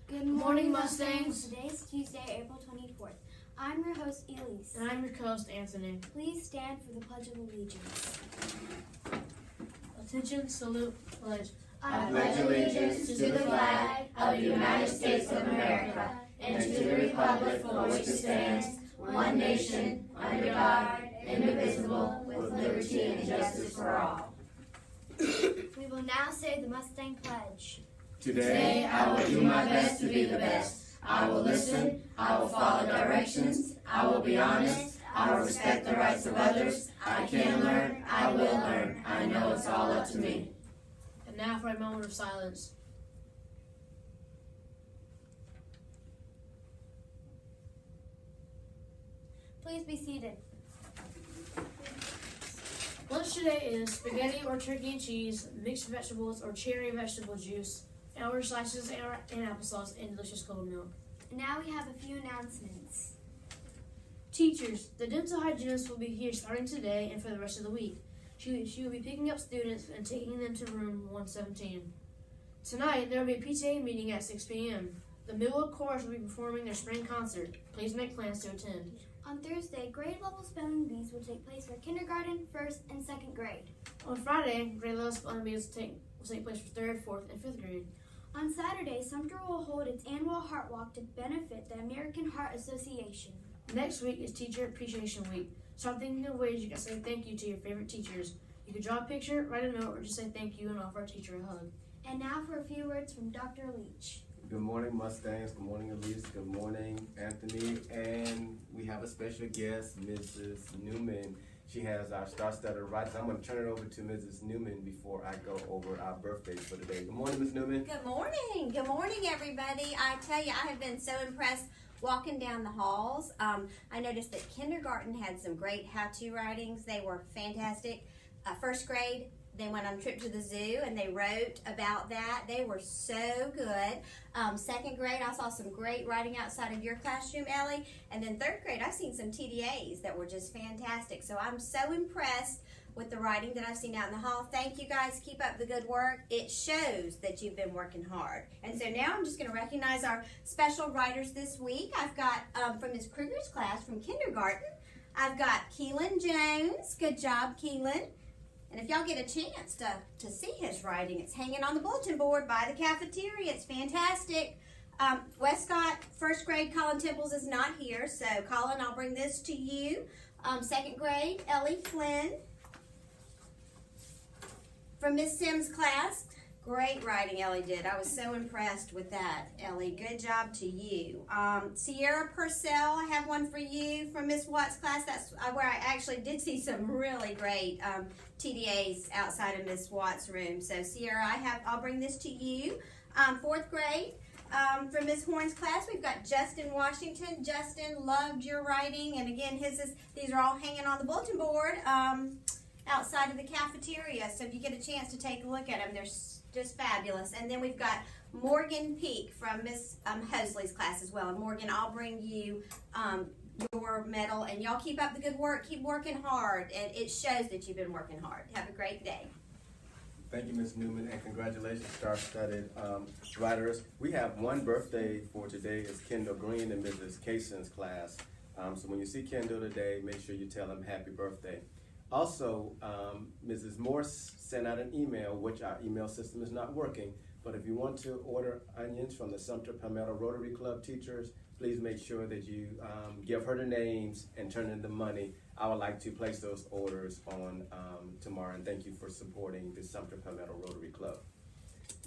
Good morning, Mustangs. Today is Tuesday, April 24th. I'm your host, Elise. And I'm your co-host, Anthony. Please stand for the Pledge of Allegiance. Attention, salute, pledge. I pledge allegiance to the flag of the United States of America and to the republic for which it stands, one nation, under God, indivisible, with liberty and justice for all. We will now say the Mustang Pledge. Today I will do my best to be the best. I will listen, I will follow directions, I will be honest, I will respect the rights of others. I can learn, I will learn. I know it's all up to me. And now for a moment of silence. Please be seated. Lunch today is spaghetti or turkey and cheese, mixed vegetables or cherry vegetable juice, orange slices and applesauce, and delicious cold milk. Now we have a few announcements. Teachers, the dental hygienist will be here starting today and for the rest of the week. She will be picking up students and taking them to room 117. Tonight, there will be a PTA meeting at 6 p.m. The Millwood Chorus will be performing their spring concert. Please make plans to attend. On Thursday, grade level spelling bees will take place for kindergarten, 1st, and 2nd grade. On Friday, grade level spelling bees will take place for 3rd, 4th, and 5th grade. On Saturday, Sumter will hold its annual Heart Walk to benefit the American Heart Association. Next week is Teacher Appreciation Week. Start thinking of ways you can say thank you to your favorite teachers. You can draw a picture, write a note, or just say thank you and offer a teacher a hug. And now for a few words from Dr. Leach. Good morning, Mustangs. Good morning, Elise. Good morning, Anthony. And we have a special guest, Mrs. Newman. She has our star-studded rights. I'm going to turn it over to Mrs. Newman before I go over our birthdays for today. Good morning, Ms. Newman. Good morning. Good morning, everybody. I tell you, I have been so impressed walking down the halls. I noticed that kindergarten had some great how-to writings. They were fantastic. 1st grade, they went on a trip to the zoo and they wrote about that. They were so good. 2nd grade, I saw some great writing outside of your classroom, Ellie. And then 3rd grade, I've seen some TDAs that were just fantastic. So I'm so impressed with the writing that I've seen out in the hall. Thank you guys. Keep up the good work. It shows that you've been working hard. And so now I'm just going to recognize our special writers this week. I've got from Ms. Kruger's class from kindergarten, I've got Keelan Jones. Good job, Keelan. And if y'all get a chance to see his writing, it's hanging on the bulletin board by the cafeteria. It's fantastic. Westcott, 1st grade, Colin Temples is not here. So, Colin, I'll bring this to you. 2nd grade, Ellie Flynn. From Miss Sims' class, great writing Ellie did. I was so impressed with that, Ellie. Good job to you. Sierra Purcell, I have one for you from Miss Watts' class. That's where I actually did see some really great TDAs outside of Miss Watts' room. So Sierra, I'll bring this to you. 4th grade, from Miss Horn's class, we've got Justin Washington. Justin, loved your writing, and again, these are all hanging on the bulletin board outside of the cafeteria. So if you get a chance to take a look at them, they're just fabulous. And then we've got Morgan Peak from Miss Hosley's class as well. And Morgan, I'll bring you your medal, and y'all keep up the good work. Keep working hard, and it shows that you've been working hard. Have a great day. Thank you, Ms. Newman, and congratulations, star-studded writers. We have one birthday for today. It's Kendall Green in Mrs. Kayson's class. So when you see Kendall today, make sure you tell him happy birthday. Also, Mrs. Morse sent out an email, which our email system is not working, but if you want to order onions from the Sumter Palmetto Rotary Club teachers, please make sure that you give her the names and turn in the money. I would like to place those orders on tomorrow, and thank you for supporting the Sumter Palmetto Rotary Club.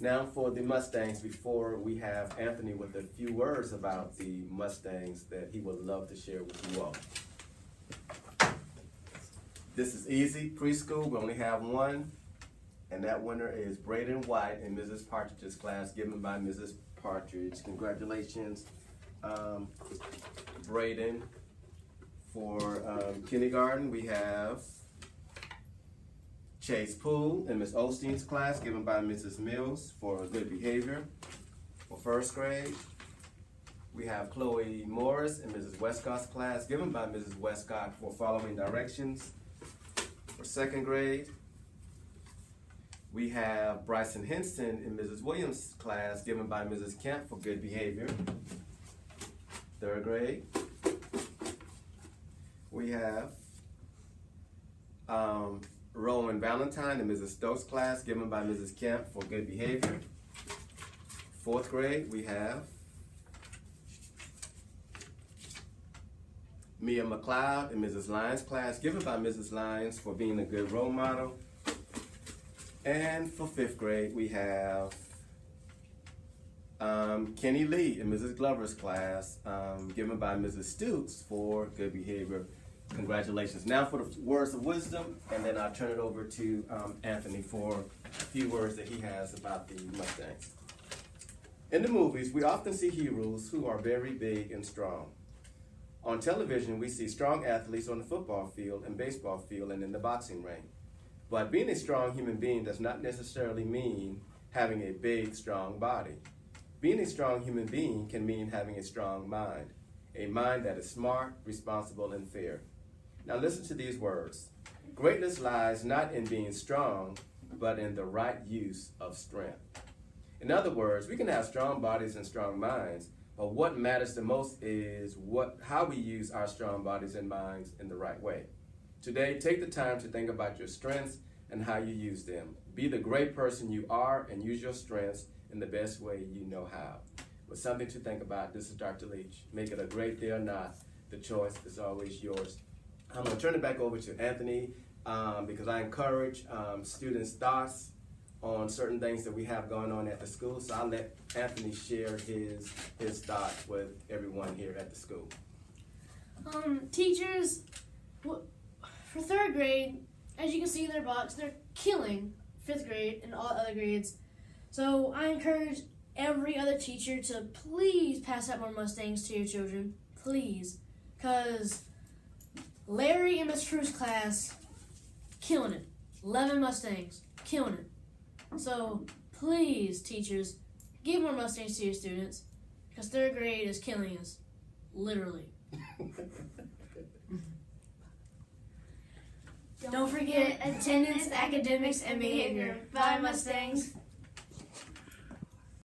Now for the Mustangs, before we have Anthony with a few words about the Mustangs that he would love to share with you all. This is easy, preschool. We only have one, and that winner is Braden White in Mrs. Partridge's class, given by Mrs. Partridge. Congratulations, Braden. For kindergarten, we have Chase Poole in Miss Osteen's class, given by Mrs. Mills for good behavior. For 1st grade, we have Chloe Morris in Mrs. Westcott's class, given by Mrs. Westcott for following directions. For 2nd grade, We have Bryson Henson in Mrs. Williams' class given by Mrs. Kemp for good behavior. 3rd grade. We have Rowan Valentine in Mrs. Stokes' class given by Mrs. Kemp for good behavior. 4th grade, we have Mia McLeod in Mrs. Lyons' class given by Mrs. Lyons for being a good role model. And for 5th grade, we have Kenny Lee in Mrs. Glover's class given by Mrs. Stoops for good behavior. Congratulations. Now for the words of wisdom, and then I'll turn it over to Anthony for a few words that he has about the Mustangs. In the movies, we often see heroes who are very big and strong. On television, we see strong athletes on the football field and baseball field and in the boxing ring. But being a strong human being does not necessarily mean having a big, strong body. Being a strong human being can mean having a strong mind, a mind that is smart, responsible, and fair. Now listen to these words. Greatness lies not in being strong, but in the right use of strength. In other words, we can have strong bodies and strong minds, but what matters the most is how we use our strong bodies and minds in the right way. Today, take the time to think about your strengths and how you use them. Be the great person you are and use your strengths in the best way you know how. With something to think about, this is Dr. Leach. Make it a great day or not, the choice is always yours. I'm going to turn it back over to Anthony because I encourage students' thoughts on certain things that we have going on at the school. So I'll let Anthony share his thoughts with everyone here at the school. Teachers, for 3rd grade, as you can see in their box, they're killing 5th grade and all other grades. So I encourage every other teacher to please pass out more Mustangs to your children. Please. Because Larry and Miss True's class, killing it. 11 Mustangs, killing it. So please, teachers, give more Mustangs to your students. Because 3rd grade is killing us. Literally. Don't forget attendance, academics, and behavior. Bye, Mustangs.